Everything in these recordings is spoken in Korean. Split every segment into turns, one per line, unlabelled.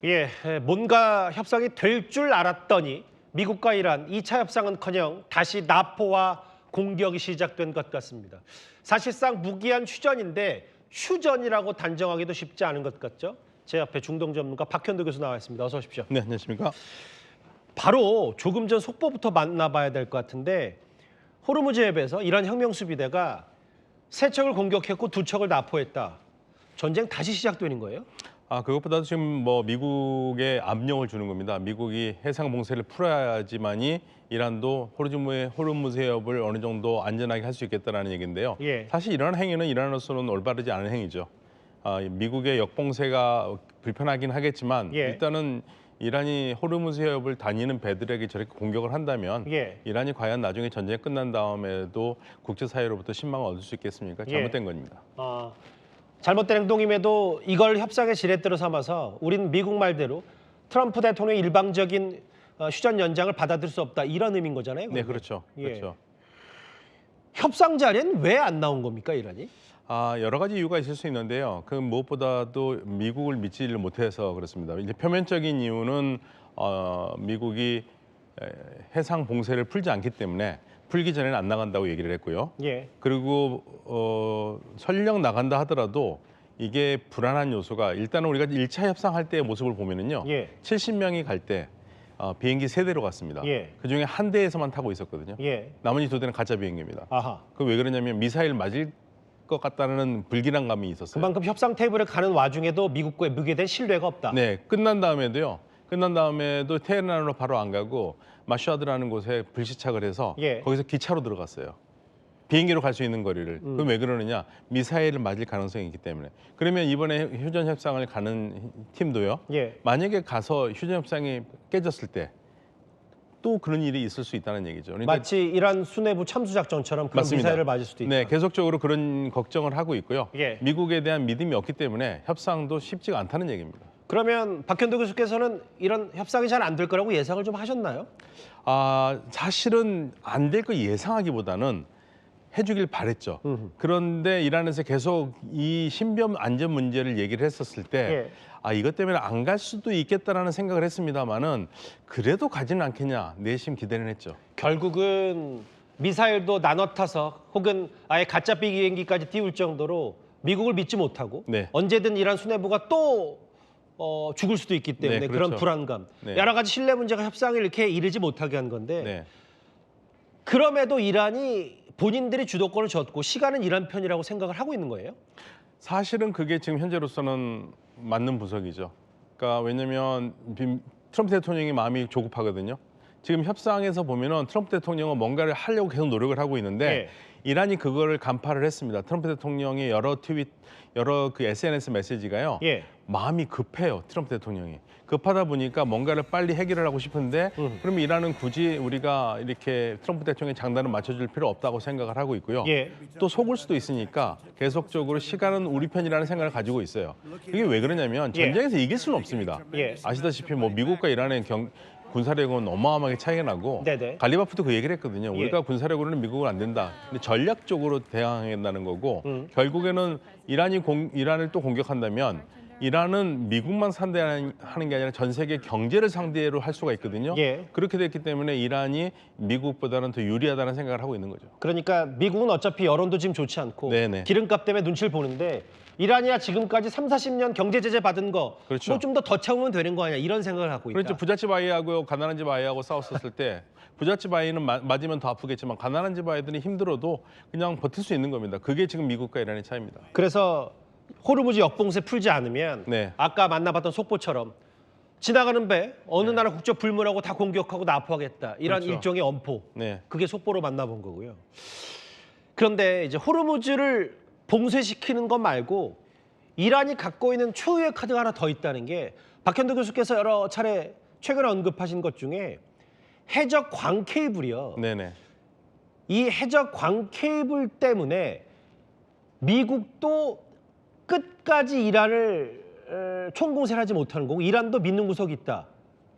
예, 뭔가 협상이 될 줄 알았더니 미국과 이란 2차 협상은커녕 다시 나포와 공격이 시작된 것 같습니다. 사실상 무기한 휴전인데 휴전이라고 단정하기도 쉽지 않은 것 같죠? 제 옆에 중동 전문가 박현도 교수 나와 있습니다. 어서 오십시오.
네, 안녕하십니까?
바로 조금 전 속보부터 만나봐야 될 것 같은데 호르무즈 해협에서 이란 혁명수비대가 세 척을 공격했고 두 척을 나포했다. 전쟁 다시 시작되는 거예요?
그것보다도 지금 미국에 압력을 주는 겁니다. 미국이 해상 봉쇄를 풀어야지만이 이란도 호르무즈 해협을 어느 정도 안전하게 할 수 있겠다는 얘기인데요.
예.
사실 이런 행위는 이란으로서는 올바르지 않은 행위죠. 미국의 역봉쇄가 불편하긴 하겠지만
예.
일단은 이란이 호르무즈 해협을 다니는 배들에게 저렇게 공격을 한다면
예.
이란이 과연 나중에 전쟁이 끝난 다음에도 국제사회로부터 신망을 얻을 수 있겠습니까? 잘못된 겁니다.
잘못된 행동임에도 이걸 협상의 지렛대로 삼아서 우린 미국 말대로 트럼프 대통령의 일방적인 휴전 연장을 받아들일 수 없다. 이런 의미인 거잖아요.
네, 그렇죠.
예.
그렇죠.
협상 자리엔 왜 안 나온 겁니까, 이란이?
여러 가지 이유가 있을 수 있는데요. 그 무엇보다도 미국을 믿지를 못해서 그렇습니다. 이제 표면적인 이유는 미국이 해상 봉쇄를 풀지 않기 때문에 풀기 전에는 안 나간다고 얘기를 했고요.
예.
그리고 설령 나간다 하더라도 이게 불안한 요소가 일단은 우리가 1차 협상할 때의 모습을 보면은요.
예.
70명이 갈 때 비행기 3대로 갔습니다.
예.
그중에 한 대에서만 타고 있었거든요.
예.
나머지 2대는 가짜 비행기입니다.
아하.
그 왜 그러냐면 미사일 맞을 것 같다는 불길함감이 있었어요.
그만큼 협상 테이블에 가는 와중에도 미국과의 묵게된 신뢰가 없다.
네, 끝난 다음에도 테헤란으로 바로 안 가고 마샤드라는 곳에 불시착을 해서
예.
거기서 기차로 들어갔어요. 비행기로 갈 수 있는 거리를. 그럼 왜 그러느냐? 미사일을 맞을 가능성이 있기 때문에. 그러면 이번에 휴전 협상을 가는 팀도요.
예.
만약에 가서 휴전 협상이 깨졌을 때 또 그런 일이 있을 수 있다는 얘기죠. 그러니까
마치 이란 수뇌부 참수 작전처럼 그런
맞습니다.
미사일을 맞을 수도 있다.
네, 계속적으로 그런 걱정을 하고 있고요.
예.
미국에 대한 믿음이 없기 때문에 협상도 쉽지가 않다는 얘기입니다.
그러면 박현도 교수께서는 이런 협상이 잘 안 될 거라고 예상을 좀 하셨나요?
사실은 안 될 거 예상하기보다는 해주길 바랬죠. 그런데 이란에서 계속 이 신변 안전 문제를 얘기를 했었을 때 이것 때문에 안 갈 수도 있겠다라는 생각을 했습니다마는 그래도 가지는 않겠냐 내심 기대는 했죠.
결국은 미사일도 나눠 타서 혹은 아예 가짜 비행기까지 띄울 정도로 미국을 믿지 못하고
네.
언제든 이란 수뇌부가 또 죽을 수도 있기 때문에
네,
그런
그렇죠.
불안감,
네.
여러 가지 신뢰 문제가 협상을 이렇게 이르지 못하게 한 건데
네.
그럼에도 이란이 본인들이 주도권을 줬고 시간은 이란 편이라고 생각을 하고 있는 거예요?
사실은 그게 지금 현재로서는 맞는 분석이죠. 그러니까 왜냐하면 트럼프 대통령이 마음이 조급하거든요. 지금 협상에서 보면은 트럼프 대통령은 뭔가를 하려고 계속 노력을 하고 있는데 이란이 그거를 간파를 했습니다. 트럼프 대통령의 여러 그 SNS 메시지가요. 마음이 급해요. 트럼프 대통령이. 급하다 보니까 뭔가를 빨리 해결을 하고 싶은데 그럼 이란은 굳이 우리가 이렇게 트럼프 대통령의 장단을 맞춰줄 필요 없다고 생각을 하고 있고요. 또 속을 수도 있으니까 계속적으로 시간은 우리 편이라는 생각을 가지고 있어요. 이게 왜 그러냐면 전쟁에서 이길 수는 없습니다. 아시다시피 미국과 이란의 군사력은 어마어마하게 차이가 나고
네네.
갈리바프도 그 얘기를 했거든요. 우리가 군사력으로는 미국은 안 된다. 근데 전략적으로 대항한다는 거고 결국에는 이란을 또 공격한다면 이란은 미국만 상대하는 게 아니라 전 세계 경제를 상대로 할 수가 있거든요. 그렇게 됐기 때문에 이란이 미국보다는 더 유리하다는 생각을 하고 있는 거죠.
그러니까 미국은 어차피 여론도 지금 좋지 않고
네네.
기름값 때문에 눈치를 보는데 이란이야 지금까지 30-40년 경제 제재 받은 거
그렇죠.
뭐 좀 더 참으면 되는 거 아니야 이런 생각을 하고 있다.
그렇죠. 부잣집 아이하고 가난한 집 아이하고 싸웠었을 때 부잣집 아이는 맞으면 더 아프겠지만 가난한 집 아이들이 힘들어도 그냥 버틸 수 있는 겁니다. 그게 지금 미국과 이란의 차이입니다.
그래서 호르무즈 역봉쇄 풀지 않으면 아까 만나봤던 속보처럼 지나가는 배 어느 나라 국적 불문하고 다 공격하고 납포하겠다. 이런
그렇죠.
일종의 엄포. 그게 속보로 만나본 거고요. 그런데 이제 호르무즈를 봉쇄시키는 것 말고 이란이 갖고 있는 초유의 카드가 하나 더 있다는 게 박현도 교수께서 여러 차례 최근에 언급하신 것 중에 해적 광 케이블이요. 이 해적 광 케이블 때문에 미국도 끝까지 이란을 총공세를 하지 못하는 거고 이란도 믿는 구석이 있다.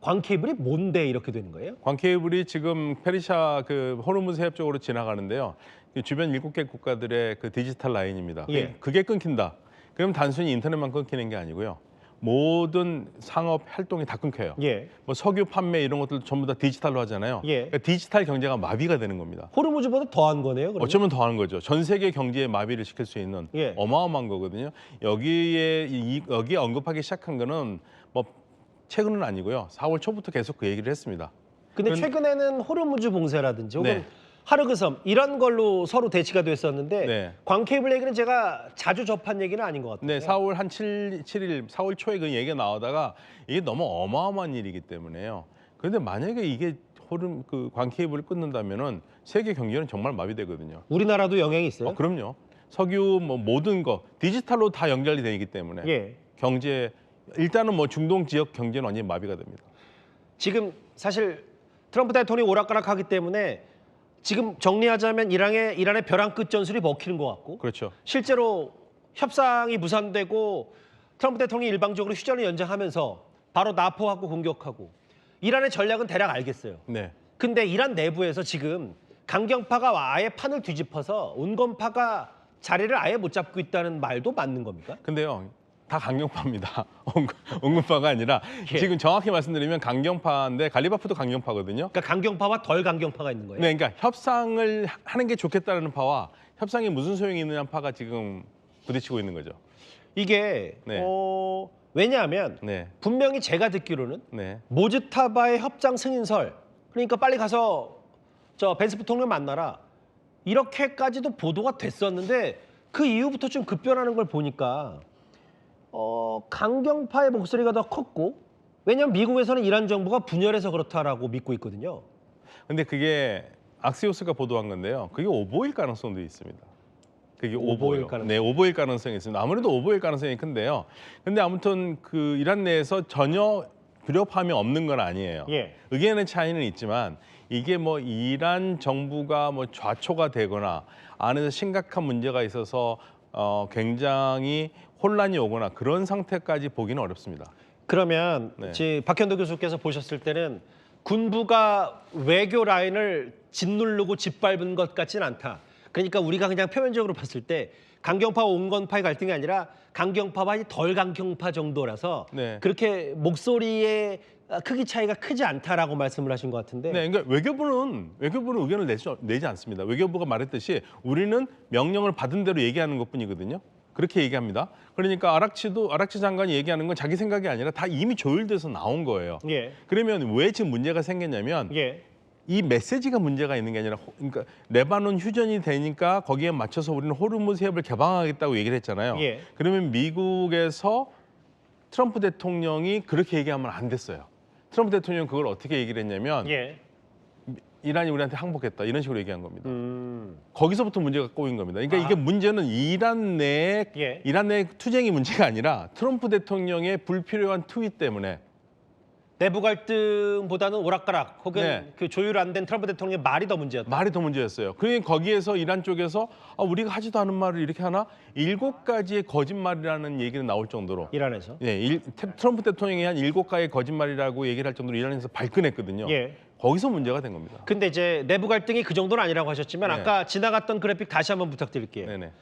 광 케이블이 뭔데 이렇게 되는 거예요?
광 케이블이 지금 페르시아 호르무즈 해협 쪽으로 지나가는데요. 주변 7개 국가들의 그 디지털 라인입니다. 그게 끊긴다. 그럼 단순히 인터넷만 끊기는 게 아니고요. 모든 상업 활동이 다 끊겨요.
예.
뭐 석유 판매 이런 것들 전부 다 디지털로 하잖아요.
예.
그러니까 디지털 경제가 마비가 되는 겁니다.
호르무즈보다 더한 거네요. 그러면?
어쩌면 더하는 거죠. 전 세계 경제에 마비를 시킬 수 있는
예.
어마어마한 거거든요. 여기에 언급하기 시작한 거는 뭐 최근은 아니고요. 4월 초부터 계속 그 얘기를 했습니다.
근데
그건-
최근에는 호르무즈 봉쇄라든지 혹은
네.
하르그섬 이런 걸로 서로 대치가 됐었는데
네.
광케이블 얘기는 제가 자주 접한 얘기는 아닌 것 같아요.
네, 4월 한 7일, 4월 초에 그 얘기가 나오다가 이게 너무 어마어마한 일이기 때문에요. 그런데 만약에 이게 그 광케이블을 끊는다면은 세계 경제는 정말 마비되거든요.
우리나라도 영향이 있어요?
그럼요. 석유 뭐 모든 거 디지털로 다 연결이 되기 때문에
예.
경제 일단은 뭐 중동 지역 경제는 완전히 마비가 됩니다.
지금 사실 트럼프 대통령이 오락가락하기 때문에 지금 정리하자면 이란의 벼랑 끝 전술이 먹히는 것 같고
그렇죠.
실제로 협상이 무산되고 트럼프 대통령이 일방적으로 휴전을 연장하면서 바로 나포하고 공격하고 이란의 전략은 대략 알겠어요.
네.
근데 이란 내부에서 지금 강경파가 아예 판을 뒤집어서 온건파가 자리를 아예 못 잡고 있다는 말도 맞는 겁니까?
근데요. 다 강경파입니다. 온건파가 아니라
예.
지금 정확히 말씀드리면 강경파인데 갈리바프도 강경파거든요.
그러니까 강경파와 덜 강경파가 있는 거예요.
네, 그러니까 협상을 하는 게 좋겠다는 파와 협상이 무슨 소용이 있느냐는 파가 지금 부딪히고 있는 거죠.
이게
네.
왜냐하면
네,
분명히 제가 듣기로는
네,
모즈타바의 협상 승인설 그러니까 빨리 가서 저 벤스 부통령 만나라 이렇게까지도 보도가 됐었는데 그 이후부터 좀 급변하는 걸 보니까 강경파의 목소리가 더 컸고 왜냐하면 미국에서는 이란 정부가 분열해서 그렇다라고 믿고 있거든요.
근데 그게 악시오스가 보도한 건데요. 그게 오보일 가능성도 있습니다. 그게
오보일
오보예요.
가능성.
네, 오보일 가능성이 있습니다. 아무래도 오보일 가능성이 큰데요. 근데 아무튼 그 이란 내에서 전혀 불협화음이 없는 건 아니에요.
예.
의견의 차이는 있지만 이게 뭐 이란 정부가 뭐 좌초가 되거나 안에서 심각한 문제가 있어서 굉장히 혼란이 오거나 그런 상태까지 보기는 어렵습니다.
그러면
네.
지금 박현도 교수께서 보셨을 때는 군부가 외교 라인을 짓누르고 짓밟은 것 같지는 않다. 그러니까 우리가 그냥 표면적으로 봤을 때 강경파와 온건파의 갈등이 아니라 강경파와 덜 강경파 정도라서
네.
그렇게 목소리의 크기 차이가 크지 않다라고 말씀을 하신 것 같은데
네, 그러니까 외교부는 의견을 내지 않습니다. 외교부가 말했듯이 우리는 명령을 받은 대로 얘기하는 것뿐이거든요. 그렇게 얘기합니다. 그러니까 아락치 장관이 얘기하는 건 자기 생각이 아니라 다 이미 조율돼서 나온 거예요.
예.
그러면 왜 지금 문제가 생겼냐면
예.
이 메시지가 문제가 있는 게 아니라 그러니까 레바논 휴전이 되니까 거기에 맞춰서 우리는 호르무즈 해협을 개방하겠다고 얘기를 했잖아요.
예.
그러면 미국에서 트럼프 대통령이 그렇게 얘기하면 안 됐어요. 트럼프 대통령은 그걸 어떻게 얘기를 했냐면
예.
이란이 우리한테 항복했다 이런 식으로 얘기한 겁니다. 거기서부터 문제가 꼬인 겁니다. 그러니까 이게 문제는 이란 내
예.
투쟁이 문제가 아니라 트럼프 대통령의 불필요한 트윗 때문에
내부 갈등보다는 오락가락 혹은
네.
그 조율 안 된 트럼프 대통령의 말이 더 문제였다.
말이 더 문제였어요. 그러니까 거기에서 이란 쪽에서 우리가 하지도 않은 말을 이렇게 하나 7가지의 거짓말이라는 얘기는 나올 정도로
이란에서.
네, 트럼프 대통령이 한 7가지의 거짓말이라고 얘기를 할 정도로 이란에서 발끈했거든요.
예.
거기서 문제가 된 겁니다.
근데 이제 내부 갈등이 그 정도는 아니라고 하셨지만
네.
아까 지나갔던 그래픽 다시 한번 부탁드릴게요.
네네.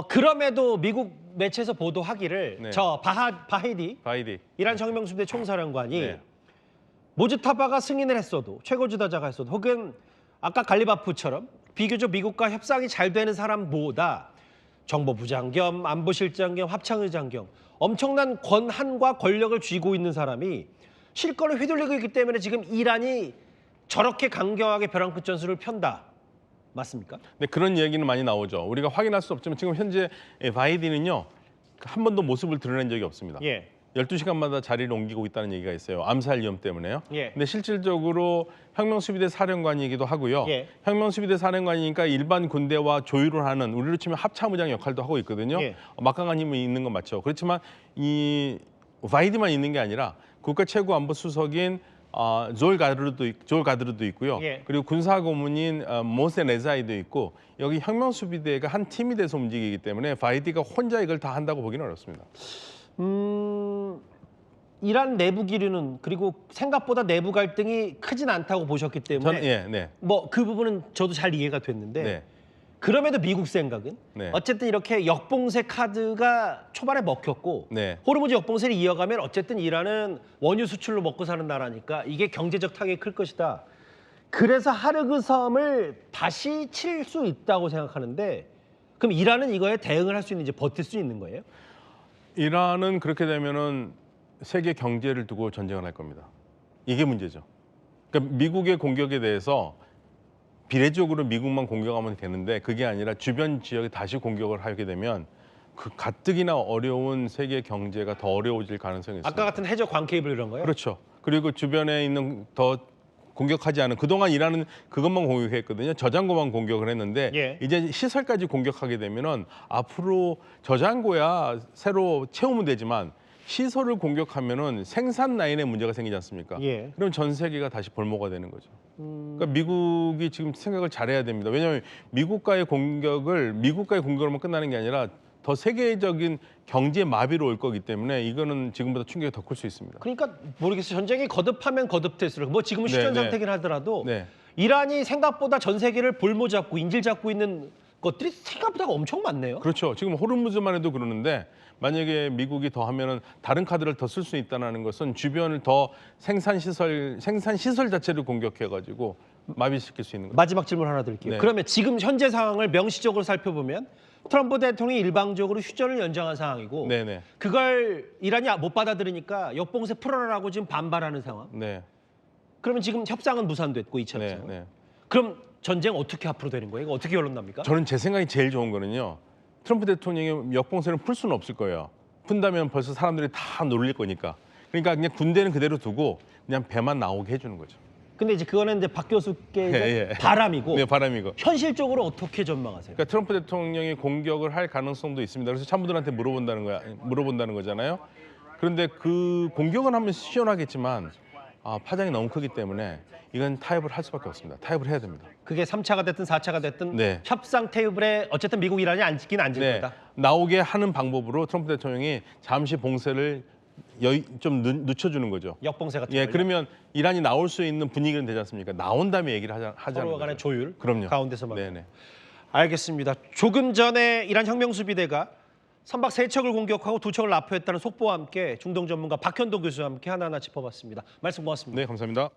그럼에도 미국 매체에서 보도하기를
네.
저 바헤디
바이디.
이란 혁명수비대 총사령관이
네.
모즈타바가 승인을 했어도 최고 지도자가 했어도 혹은 아까 갈리바프처럼 비교적 미국과 협상이 잘 되는 사람보다 정보부장 겸 안보실장 겸 합창의장 겸 엄청난 권한과 권력을 쥐고 있는 사람이 실권을 휘둘리고 있기 때문에 지금 이란이 저렇게 강경하게 벼랑 끝 전술을 편다. 맞습니까?
네, 그런 이야기는 많이 나오죠. 우리가 확인할 수 없지만 지금 현재 바이든은요. 한 번도 모습을 드러낸 적이 없습니다.
예.
12시간마다 자리를 옮기고 있다는 얘기가 있어요. 암살 위험 때문에요.
예.
근데 실질적으로 혁명수비대 사령관이기도 하고요.
예.
혁명수비대 사령관이니까 일반 군대와 조율을 하는 우리로 치면 합참의장 역할도 하고 있거든요.
예.
막강한 힘이 있는 건 맞죠. 그렇지만 이 바이든만 있는 게 아니라 국가 최고안보수석인 졸 가드르도 있고요.
예.
그리고 군사고문인 모세 레자이도 있고 여기 혁명수비대가 한 팀이 돼서 움직이기 때문에 바이든가 혼자 이걸 다 한다고 보기는 어렵습니다.
이란 내부 기류는 그리고 생각보다 내부 갈등이 크진 않다고 보셨기 때문에
저는 네.
뭐 그 부분은 저도 잘 이해가 됐는데
네.
그럼에도 미국 생각은
네.
어쨌든 이렇게 역봉쇄 카드가 초반에 먹혔고
네.
호르무즈 역봉쇄를 이어가면 어쨌든 이란은 원유 수출로 먹고 사는 나라니까 이게 경제적 타격이 클 것이다. 그래서 하르그 섬을 다시 칠 수 있다고 생각하는데 그럼 이란은 이거에 대응을 할 수 있는지 버틸 수 있는 거예요?
이란은 그렇게 되면은 세계 경제를 두고 전쟁을 할 겁니다. 이게 문제죠. 그러니까 미국의 공격에 대해서 비례적으로 미국만 공격하면 되는데 그게 아니라 주변 지역에 다시 공격을 하게 되면 그 가뜩이나 어려운 세계 경제가 더 어려워질 가능성이 있습니다.
아까 같은 해저 광 케이블 이런 거요?
그렇죠. 그리고 주변에 있는 더 공격하지 않은 그동안 이란은 그것만 공격했거든요. 저장고만 공격을 했는데
예.
이제 시설까지 공격하게 되면은 앞으로 저장고야 새로 채우면 되지만 시설을 공격하면은 생산 라인에 문제가 생기지 않습니까?
예.
그럼 전 세계가 다시 볼모가 되는 거죠. 그러니까 미국이 지금 생각을 잘해야 됩니다. 왜냐하면 미국과의 공격으로만 끝나는 게 아니라 더 세계적인 경제 마비로 올 거기 때문에 이거는 지금보다 충격이 더 클 수 있습니다.
그러니까 모르겠어요. 전쟁이 거듭하면 거듭될수록 뭐 지금은 휴전
네, 네.
상태긴 하더라도
네.
이란이 생각보다 전 세계를 볼모 잡고 인질 잡고 있는 것들이 생각보다 엄청 많네요.
그렇죠. 지금 호르무즈만 해도 그러는데 만약에 미국이 더 하면은 다른 카드를 더 쓸 수 있다는 것은 주변을 더 생산 시설 자체를 공격해 가지고 마비시킬 수 있는 거죠.
마지막 질문 하나 드릴게요.
네.
그러면 지금 현재 상황을 명시적으로 살펴보면 트럼프 대통령이 일방적으로 휴전을 연장한 상황이고
네네.
그걸 이란이 못 받아들이니까 역봉쇄 풀어라라고 지금 반발하는 상황.
네.
그러면 지금 협상은 무산됐고 2차
네.
협상은.
네.
그럼 전쟁 어떻게 앞으로 되는 거예요? 이거 어떻게 결론 납니까?
저는 제 생각이 제일 좋은 거는요. 트럼프 대통령이 역봉쇄를 풀 수는 없을 거예요. 푼다면 벌써 사람들이 다 놀릴 거니까. 그러니까 그냥 군대는 그대로 두고 그냥 배만 나오게 해주는 거죠.
근데 이제 그거는 이제 박 교수께
예, 예.
바람이고
네, 바람이고.
현실적으로 어떻게 전망하세요?
그러니까 트럼프 대통령이 공격을 할 가능성도 있습니다. 그래서 참모들한테 물어본다는 거잖아요. 그런데 그 공격은 하면 시원하겠지만 파장이 너무 크기 때문에 이건 타협을 할 수밖에 없습니다. 타협을 해야 됩니다.
그게 3차가 됐든 4차가 됐든
네.
협상 테이블에 어쨌든 미국 이란이 앉긴 앉을
네,
거다.
나오게 하는 방법으로 트럼프 대통령이 잠시 봉쇄를 좀 늦춰주는 거죠.
역봉쇄 같은
예,
걸요?
그러면 이란이 나올 수 있는 분위기는 되지 않습니까? 나온 다음에 얘기를 하자는
서로 간의
거죠.
조율
그럼요.
가운데서만.
네네.
알겠습니다. 조금 전에 이란 혁명수비대가 선박 3척을 공격하고 2척을 납포했다는 속보와 함께 중동 전문가 박현도 교수와 함께 하나하나 짚어봤습니다. 말씀 고맙습니다.
네, 감사합니다.